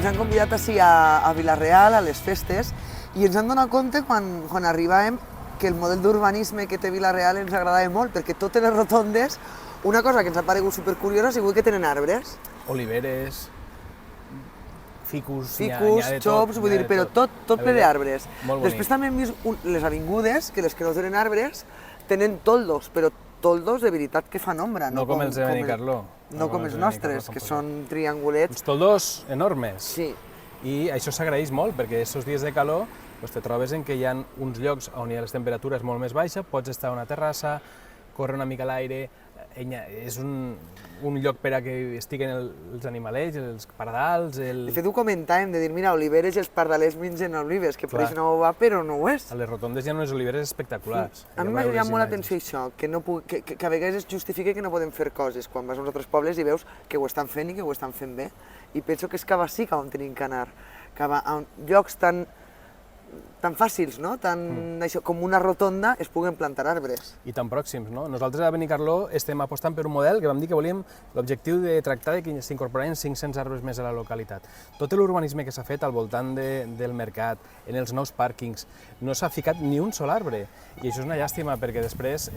ens han convidat així a Vila-real, a les festes, i ens han donat compte quan arribàvem que el model d'urbanisme que té Vila-real ens agradava molt, perquè totes les rotondes, una cosa que ens ha paregut supercuriosa ha sigut que tenen arbres. Oliveres, ficus, xops, vull dir, però tot ple d'arbres. Després també hem vist les avingudes, que les que no tenen arbres, tenen toldos, però toldos de veritat que fan ombra. No com els de Benicarló. No com els nostres, que són triangulets. Uns toldos enormes. Sí. I això s'agraeix molt, perquè aquests dies de calor te trobes en que hi ha uns llocs on hi ha les temperatures molt més baixes, pots estar a una terrassa, córrer una mica l'aire, és un lloc per a que estiguen els animalets, els pardals... De fet, ho comentàvem, de dir, mira, oliveres i els pardalers mengen olives, que pareix una ova, però no ho és. A les rotondes hi ha unes oliveres espectaculars. A mi m'ha cridat molt l'atenció això, que a vegades es justifica que no podem fer coses quan vas a uns altres pobles i veus que ho estan fent i que ho estan fent bé. I penso que és cap sí cap on tenim que anar, cap a llocs tan fàcils, no? Com una rotonda es puguen plantar arbres. I tan pròxims, no? Nosaltres a Benicarló estem apostant per un model que vam dir que volíem l'objectiu de tractar de que s'incorporaven 500 arbres més a la localitat. Tot l'urbanisme que s'ha fet al voltant del mercat, en els nous pàrquings, no s'ha ficat ni un sol arbre. I això és una llàstima, perquè després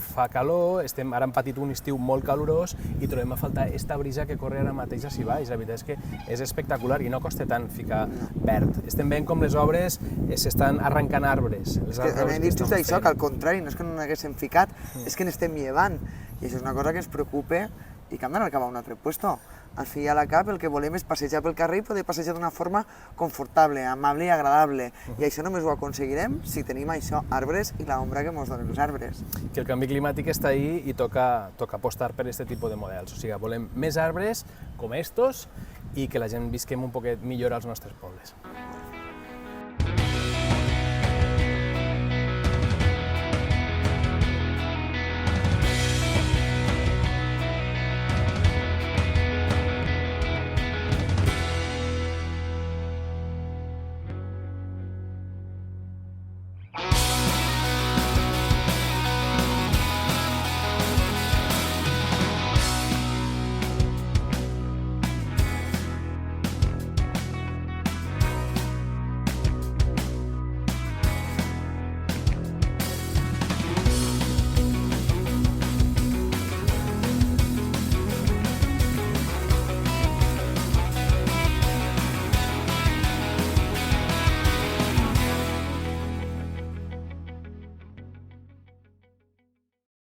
fa calor, ara hem patit un estiu molt calorós i trobem a faltar aquesta brisa que corre ara mateix a baix. La veritat és que és espectacular i no costa tant ficar verd. Estem veient com les obres s'estan arrencant arbres. Hem dit just això, que al contrari, no és que no n'haguéssim ficat, és que n'estem llevant. I això és una cosa que ens preocupa i que hem d'anar cap a un altre puesto. Al fi i a la cap el que volem és passejar pel carrer i poder passejar d'una forma confortable, amable i agradable. I això només ho aconseguirem si tenim això, arbres i l'ombra que ens donen els arbres. Que el canvi climàtic està ahí i toca apostar per aquest tipus de models. O sigui, volem més arbres com estos i que la gent visquem un poquet millor als nostres pobles.